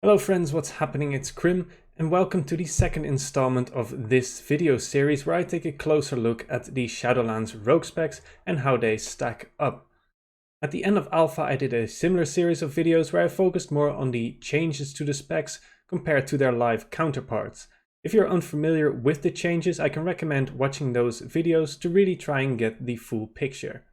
Hello friends, what's happening? It's Crim and welcome to the second installment of this video series where I take a closer look at the Shadowlands Rogue specs and how they stack up. At the end of Alpha I did a similar series of videos where I focused more on the changes to the specs compared to their live counterparts. If you're unfamiliar with the changes, I can recommend watching those videos to really try and get the full picture.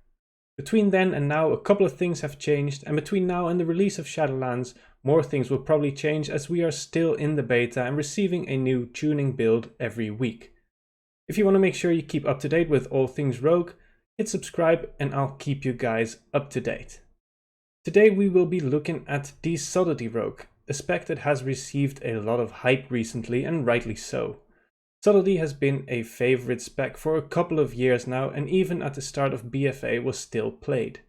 Between then and now, a couple of things have changed, and between now and the release of Shadowlands, more things will probably change as we are still in the beta and receiving a new tuning build every week. If you want to make sure you keep up to date with all things Rogue, hit subscribe and I'll keep you guys up to date. Today we will be looking at the Subtlety Rogue, a spec that has received a lot of hype recently, and rightly so. Subtlety has been a favorite spec for a couple of years now, and even at the start of BFA was still played.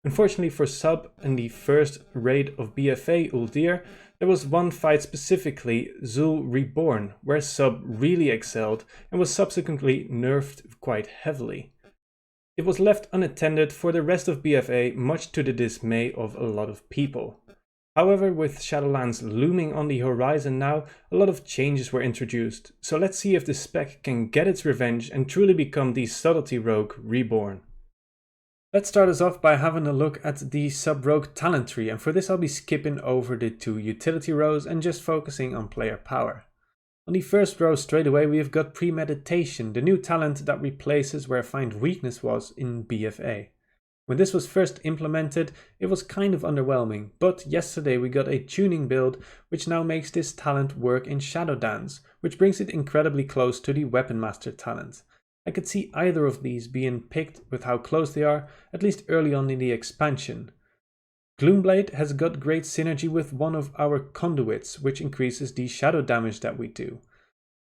Unfortunately for Sub, in the first raid of BFA Uldir, there was one fight specifically, REBORN, where Sub really excelled and was subsequently nerfed quite heavily. It was left unattended for the rest of BFA, much to the dismay of a lot of people. However, with Shadowlands looming on the horizon now, a lot of changes were introduced, so let's see if the spec can get its revenge and truly become the Subtlety Rogue Reborn. Let's start us off by having a look at the Sub-Rogue talent tree, and for this I'll be skipping over the two utility rows and just focusing on player power. On the first row straight away we've got Premeditation, the new talent that replaces where Find Weakness was in BFA. When this was first implemented, it was kind of underwhelming, but yesterday we got a tuning build which now makes this talent work in Shadowlands, which brings it incredibly close to the Weapon Master talent. I could see either of these being picked with how close they are, at least early on in the expansion. Gloomblade has got great synergy with one of our Conduits, which increases the shadow damage that we do.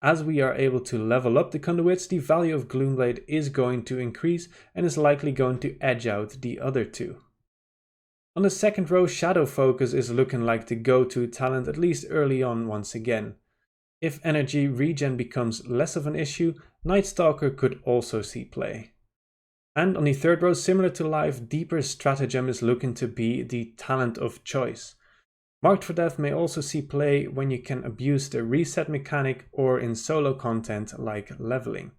As we are able to level up the Conduits, the value of Gloomblade is going to increase and is likely going to edge out the other two. On the second row, Shadow Focus is looking like the go-to talent, at least early on once again. If energy regen becomes less of an issue, Night Stalker could also see play. And on the third row, similar to live, Deeper Stratagem is looking to be the talent of choice. Marked for Death may also see play when you can abuse the reset mechanic or in solo content like leveling.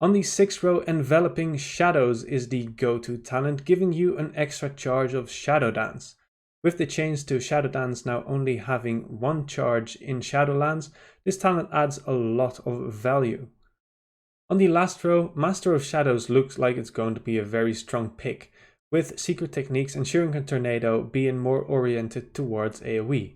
On the sixth row, Enveloping Shadows is the go-to talent, giving you an extra charge of Shadow Dance. With the change to Shadow Dance now only having one charge in Shadowlands, this talent adds a lot of value. On the last row, Master of Shadows looks like it's going to be a very strong pick, with Secret Techniques and Shuriken Tornado being more oriented towards AoE.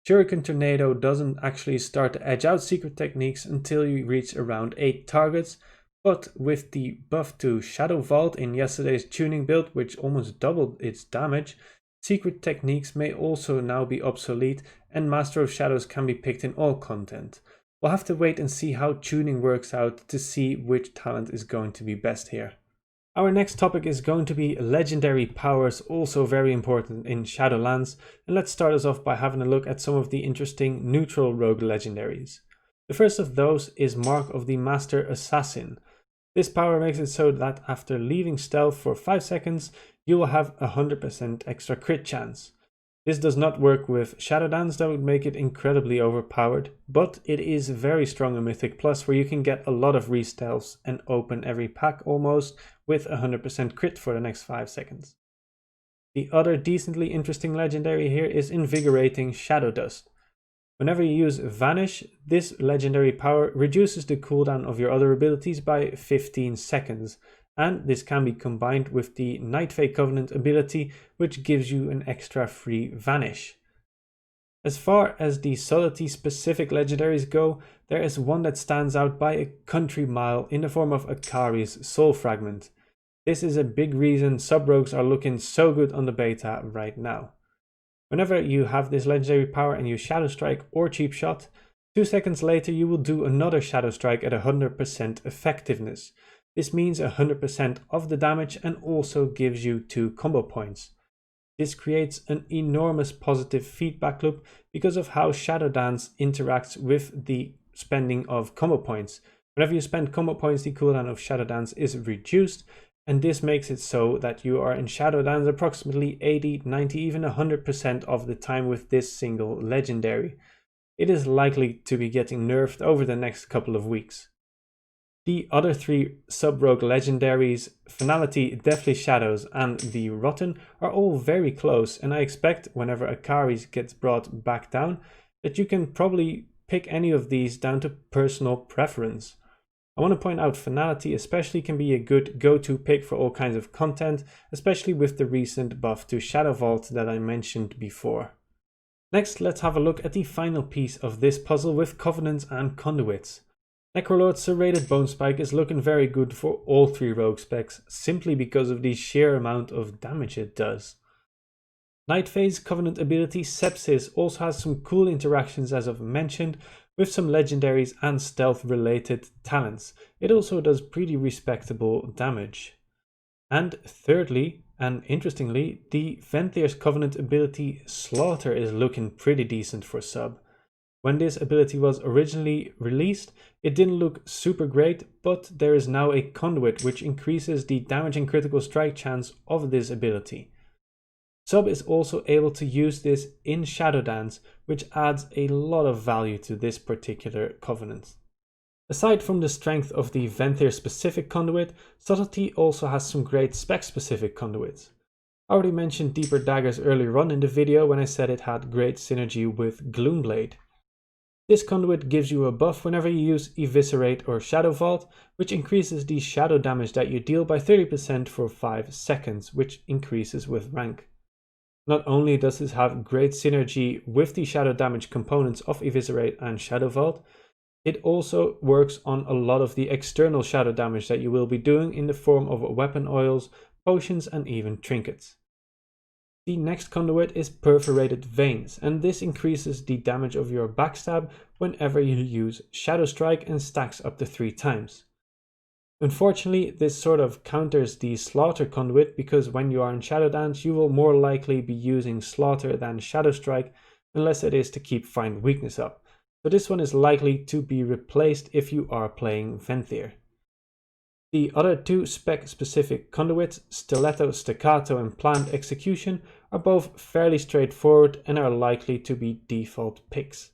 Shuriken Tornado doesn't actually start to edge out Secret Techniques until you reach around 8 targets, but with the buff to Shadow Vault in yesterday's tuning build, which almost doubled its damage, Secret Techniques may also now be obsolete and Master of Shadows can be picked in all content. We'll have to wait and see how tuning works out to see which talent is going to be best here. Our next topic is going to be legendary powers, also very important in Shadowlands, and let's start us off by having a look at some of the interesting neutral rogue legendaries. The first of those is Mark of the Master Assassin. This power makes it so that after leaving stealth for 5 seconds, you will have 100% extra crit chance. This does not work with Shadowlands, that would make it incredibly overpowered, but it is very strong in Mythic Plus where you can get a lot of re-stealths and open every pack almost with 100% crit for the next 5 seconds. The other decently interesting legendary here is Invigorating Shadow Dust. Whenever you use Vanish, this legendary power reduces the cooldown of your other abilities by 15 seconds. And this can be combined with the Night Fae Covenant ability, which gives you an extra free Vanish. As far as the Subtlety specific legendaries go, there is one that stands out by a country mile in the form of Akari's Soul Fragment. This is a big reason sub-rogues are looking so good on the beta right now. Whenever you have this legendary power and you Shadow Strike or Cheap Shot, 2 seconds later you will do another Shadow Strike at 100% effectiveness. This means 100% of the damage and also gives you 2 combo points. This creates an enormous positive feedback loop because of how Shadow Dance interacts with the spending of combo points. Whenever you spend combo points, the cooldown of Shadow Dance is reduced, and this makes it so that you are in Shadowlands approximately 80, 90, even 100% of the time with this single legendary. It is likely to be getting nerfed over the next couple of weeks. The other three sub-rogue legendaries, Finality, Deathly Shadows and the Rotten, are all very close, and I expect whenever Akari's gets brought back down that you can probably pick any of these down to personal preference. I want to point out Finality especially can be a good go-to pick for all kinds of content, especially with the recent buff to Shadow Vault that I mentioned before. Next, let's have a look at the final piece of this puzzle with Covenants and Conduits. Necrolord's Serrated Bone Spike is looking very good for all three rogue specs, simply because of the sheer amount of damage it does. Night Phase Covenant ability Sepsis also has some cool interactions as I've mentioned, with some legendaries and stealth related talents. It also does pretty respectable damage. And thirdly, and interestingly, the Venthyr's Covenant ability Slaughter is looking pretty decent for sub. When this ability was originally released, it didn't look super great, but there is now a Conduit which increases the damage and critical strike chance of this ability. Sub is also able to use this in Shadowlands, which adds a lot of value to this particular Covenant. Aside from the strength of the Venthyr specific Conduit, Subtlety also has some great spec specific conduits. I already mentioned Deeper Daggers earlier on in the video when I said it had great synergy with Gloomblade. This conduit gives you a buff whenever you use Eviscerate or Shadow Vault, which increases the shadow damage that you deal by 30% for 5 seconds, which increases with rank. Not only does this have great synergy with the shadow damage components of Eviscerate and Shadow Vault, it also works on a lot of the external shadow damage that you will be doing in the form of weapon oils, potions and even trinkets. The next conduit is Perforated Veins, and this increases the damage of your backstab whenever you use Shadow Strike and stacks up to 3 times. Unfortunately, this sort of counters the Slaughter conduit because when you are in Shadowlands you will more likely be using Slaughter than Shadow Strike unless it is to keep Find Weakness up, so this one is likely to be replaced if you are playing Venthyr. The other two spec-specific conduits, Stiletto, Staccato and Planned Execution, are both fairly straightforward and are likely to be default picks.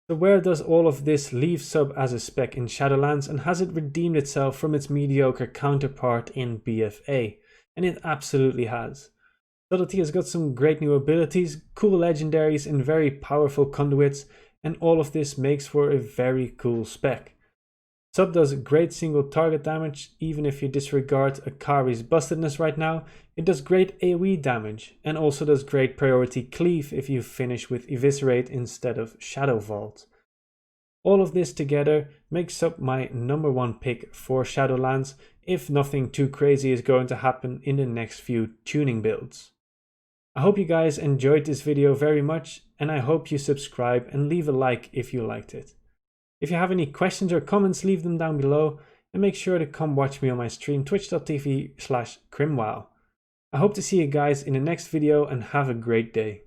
So where does all of this leave sub as a spec in Shadowlands, and has it redeemed itself from its mediocre counterpart in BFA? And it absolutely has. Subtlety has got some great new abilities, cool legendaries and very powerful conduits, and all of this makes for a very cool spec. Sub does great single target damage, even if you disregard Akari's bustedness right now. It does great AoE damage, and also does great priority cleave if you finish with Eviscerate instead of Shadow Vault. All of this together makes Sub my #1 pick for Shadowlands, if nothing too crazy is going to happen in the next few tuning builds. I hope you guys enjoyed this video very much, and I hope you subscribe and leave a like if you liked it. If you have any questions or comments, leave them down below, and make sure to come watch me on my stream twitch.tv/crimwow. I hope to see you guys in the next video and have a great day.